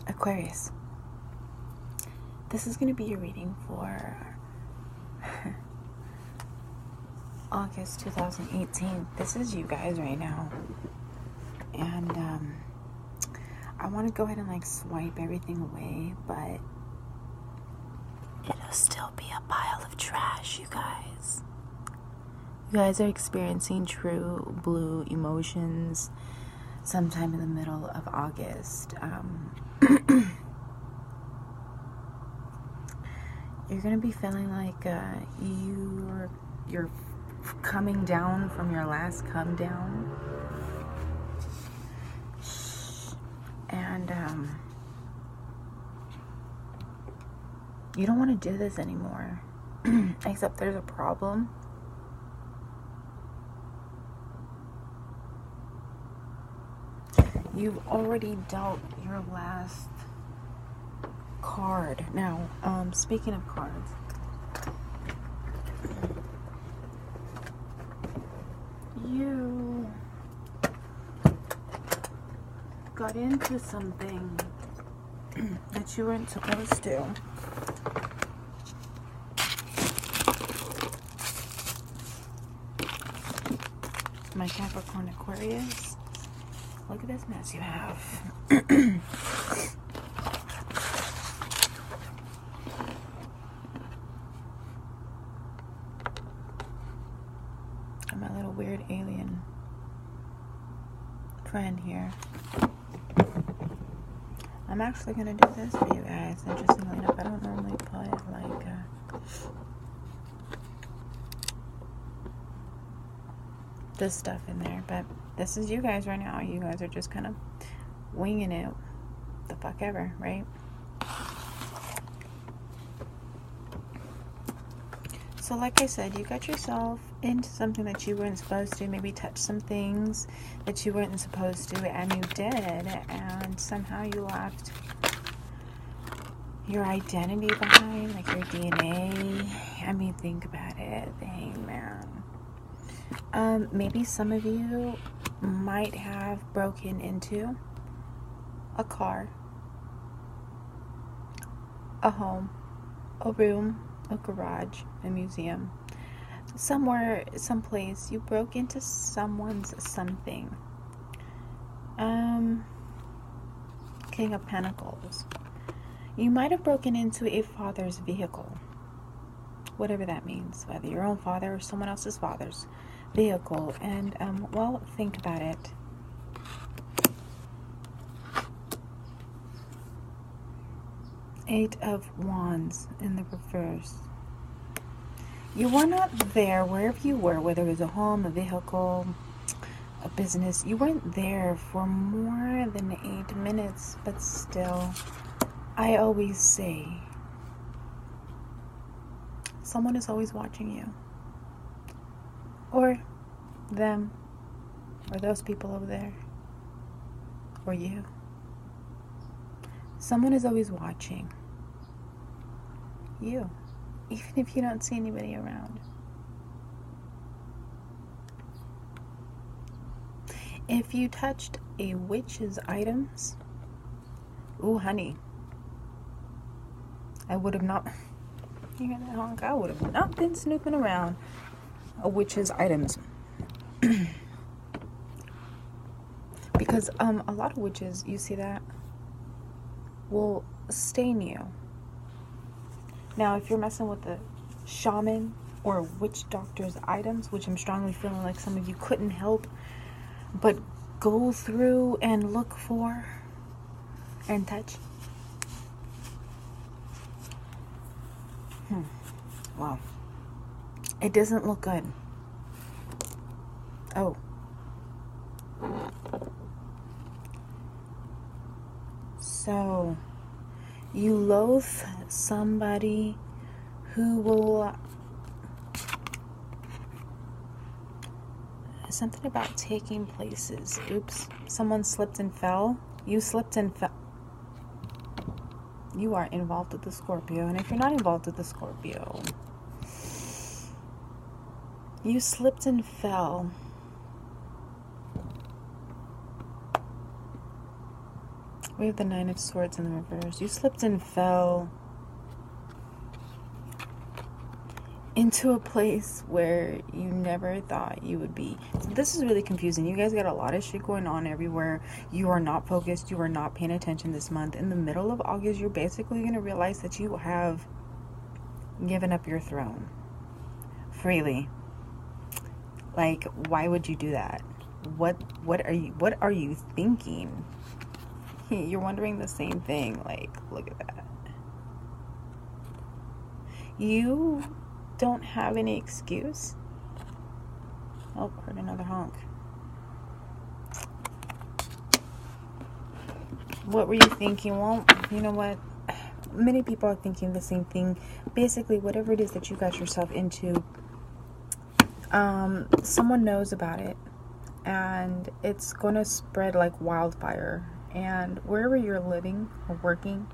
Aquarius, this is going to be your reading for August 2018. This is you guys right now. And I want to go ahead and like swipe everything away, but it'll still be a pile of trash, you guys. You guys are experiencing true blue emotions sometime in the middle of August. You're gonna be feeling like you're coming down from your last come down, and you don't want to do this anymore. Except there's a problem. You've already dealt your last card. Now, speaking of cards, you got into something that you weren't supposed to. My Capricorn Aquarius, look at this mess you have. My little weird alien friend here. I'm actually gonna do this for you guys. Interestingly enough, I don't normally put like this stuff in there, but this is you guys right now. You guys are just kind of winging it the fuck ever, right? So like I said, you got yourself into something that you weren't supposed to, maybe touch some things that you weren't supposed to, and you did, and somehow you left your identity behind, like your DNA. I mean, think about it, the Hangman. Maybe some of you might have broken into a car, a home, a room, a garage, a museum, somewhere, someplace. You broke into someone's something. King of Pentacles. You might have broken into a father's vehicle, whatever that means, whether your own father or someone else's father's vehicle. And well, think about it. Eight of Wands in the reverse. You were not there wherever you were, whether it was a home, a vehicle, a business. You weren't there for more than 8 minutes, but still, I always say, someone is always watching you. Or them, or those people over there, or you. Someone is always watching you, even if you don't see anybody around. If you touched a witch's items, ooh, honey, I would have not, I would have not been snooping around a witch's items. Because a lot of witches, you see that, will stain you. Now, if you're messing with the shaman or witch doctor's items, which I'm strongly feeling like some of you couldn't help but go through and look for and touch. Wow. It doesn't look good. Oh. So, you loathe somebody who will... Something about taking places. Oops. Someone slipped and fell. You slipped and fell. You are involved with the Scorpio. And if you're not involved with the Scorpio, you slipped and fell. We have the Nine of Swords in the reverse. You slipped and fell into a place where you never thought you would be. So this is really confusing. You guys got a lot of shit going on everywhere. You are not focused. You are not paying attention this month. In the middle of August, you're basically going to realize that you have given up your throne freely. Like, why would you do that? What are you thinking? You're wondering the same thing. Like, look at that. You don't have any excuse. Oh, heard another honk. What were you thinking? Well, you know what? Many people are thinking the same thing. Basically, whatever it is that you got yourself into, someone knows about it, and it's going to spread like wildfire. And wherever you're living or working,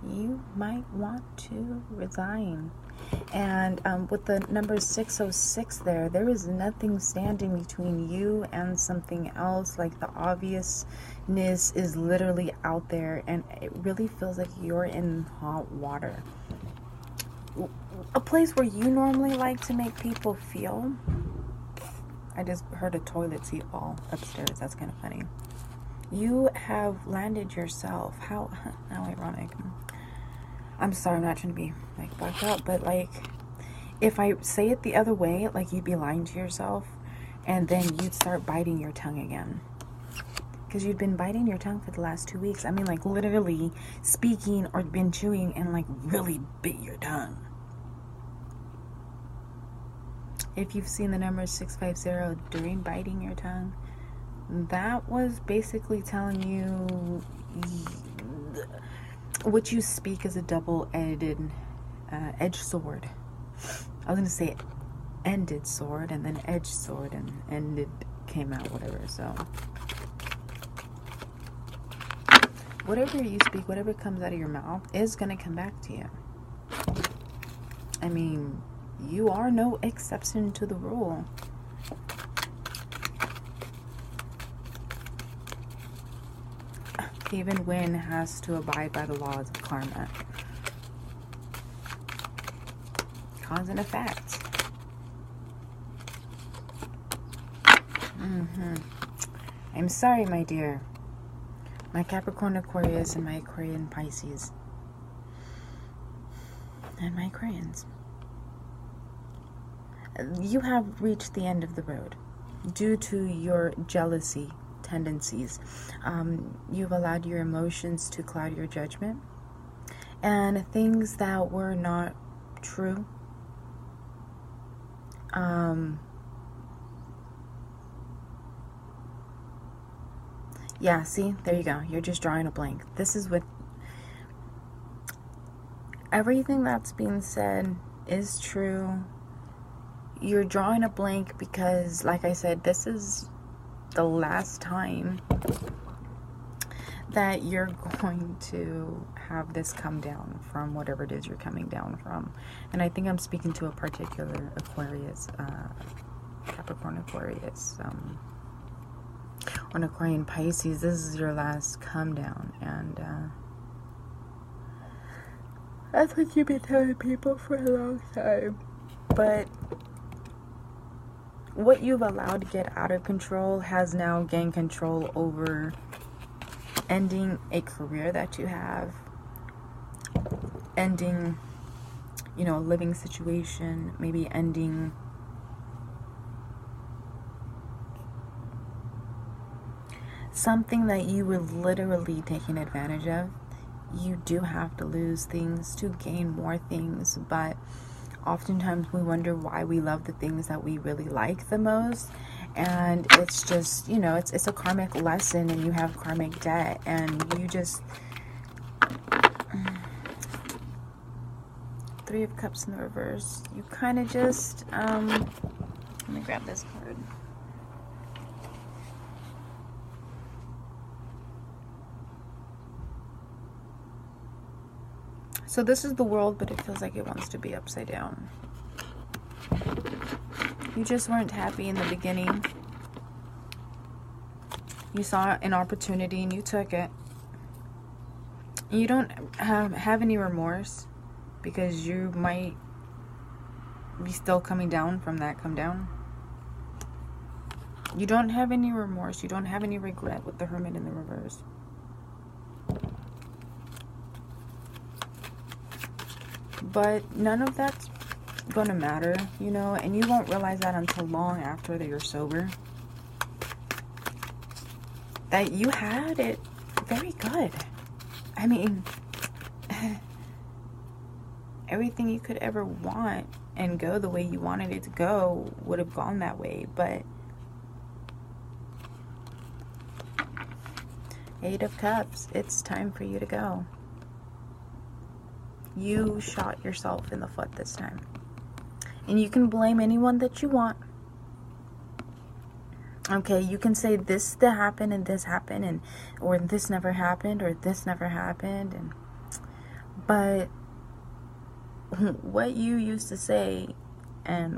you might want to resign. And with the number 606 there is nothing standing between you and something else. Like, the obviousness is literally out there, and it really feels like you're in hot water. A place where you normally like to make people feel. I just heard a toilet seat fall upstairs. That's kind of funny. You have landed yourself. How ironic. I'm sorry, I'm not trying to be like bugged up, but like, if I say it the other way, like, you'd be lying to yourself, and then you'd start biting your tongue again. Because you'd been biting your tongue for the last 2 weeks. I mean, like, literally speaking or been chewing and like really bit your tongue. If you've seen the number 650 during biting your tongue, that was basically telling you what you speak is a double-edged sword. I was going to say ended sword, and then edged sword, and ended came out, whatever. So whatever you speak, whatever comes out of your mouth is going to come back to you. I mean, you are no exception to the rule. Even Win has to abide by the laws of karma. Cause and effect. I'm sorry, my dear. My Capricorn, Aquarius, and my Aquarian Pisces. And my crayons. You have reached the end of the road due to your jealousy tendencies. You've allowed your emotions to cloud your judgment, and things that were not true. Yeah, see, there you go. You're just drawing a blank. This is what everything that's being said is true. You're drawing a blank because, like I said, this is the last time that you're going to have this come down from whatever it is you're coming down from. And I think I'm speaking to a particular Aquarius, Capricorn Aquarius, on Aquarian Pisces. This is your last come down, and that's what you've been telling people for a long time. But what you've allowed to get out of control has now gained control over ending a career that you have, ending, you know, a living situation, maybe ending something that you were literally taking advantage of. You do have to lose things to gain more things, but oftentimes we wonder why we love the things that we really like the most. And it's just, you know, it's a karmic lesson, and you have karmic debt, and you just... Three of Cups in the reverse. You kind of just, let me grab this card. So this is the world, but it feels like it wants to be upside down. You just weren't happy in the beginning. You saw an opportunity and you took it. You don't have any remorse because you might be still coming down from that come down. You don't have any remorse. You don't have any regret with the Hermit in the reverse. But none of that's gonna matter, you know, and you won't realize that until long after that you're sober. That you had it very good. I mean, everything you could ever want and go the way you wanted it to go would have gone that way, but Eight of Cups, it's time for you to go. You shot yourself in the foot this time. And you can blame anyone that you want. Okay, you can say this happened and this happened, and or this never happened, or this never happened, and but what you used to say and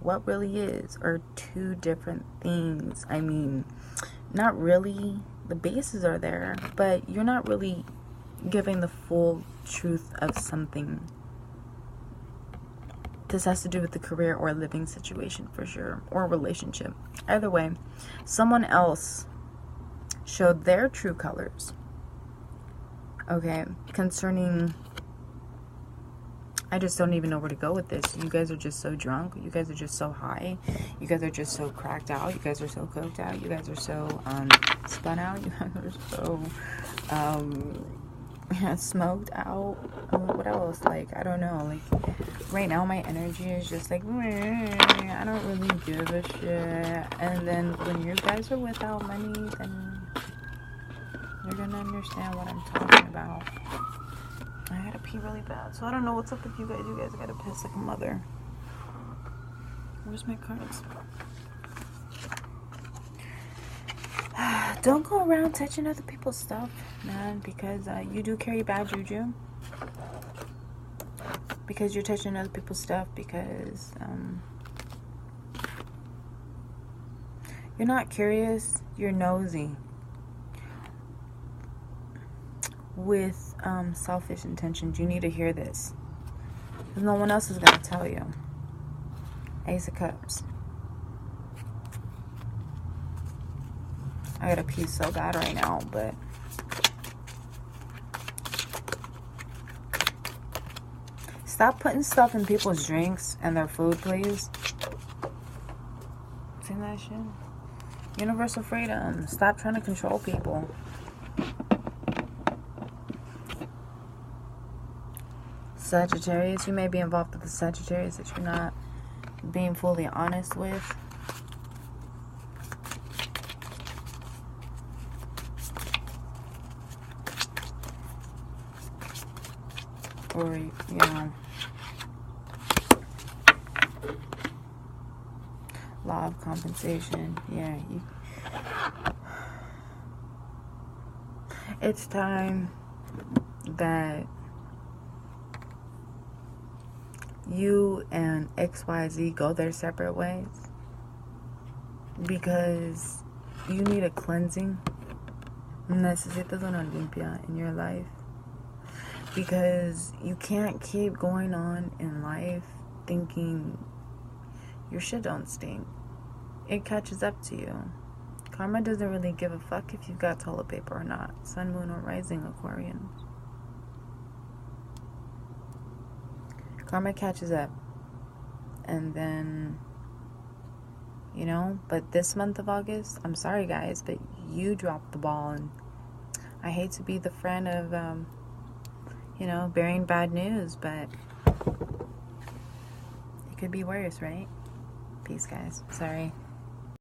what really is are two different things. I mean, not really. The bases are there, but you're not really giving the full truth of something. This has to do with the career or living situation for sure, or relationship. Either way, someone else showed their true colors, okay, concerning, I just don't even know where to go with this. You guys are just so drunk. You guys are just so high. You guys are just so cracked out. You guys are so coked out. You guys are so spun out. You guys are so smoked out. What else? Like, I don't know. Like, right now my energy is just like, I don't really give a shit. And then when you guys are without money, then you're gonna understand what I'm talking about. I gotta pee really bad, so I don't know what's up with you guys. You guys gotta piss like a mother. Where's my cards? Don't go around touching other people's stuff, man, because you do carry bad juju. Because you're touching other people's stuff, because you're not curious, you're nosy. With selfish intentions. You need to hear this, because no one else is going to tell you. Ace of Cups. I gotta pee so bad right now, but stop putting stuff in people's drinks and their food, please. See that shit? Universal freedom. Stop trying to control people. Sagittarius, you may be involved with the Sagittarius that you're not being fully honest with. Or, you know, law of compensation. Yeah, it's time that you and XYZ go their separate ways, because you need a cleansing. Necesitas una limpia in your life, because you can't keep going on in life thinking your shit don't stink. It catches up to you. Karma doesn't really give a fuck if you've got toilet paper or not. Sun, moon, or rising Aquarians. Karma catches up. And then, you know, but this month of August, I'm sorry guys, but you dropped the ball. And I hate to be the friend of, you know, bearing bad news, but it could be worse, right? Peace, guys. Sorry.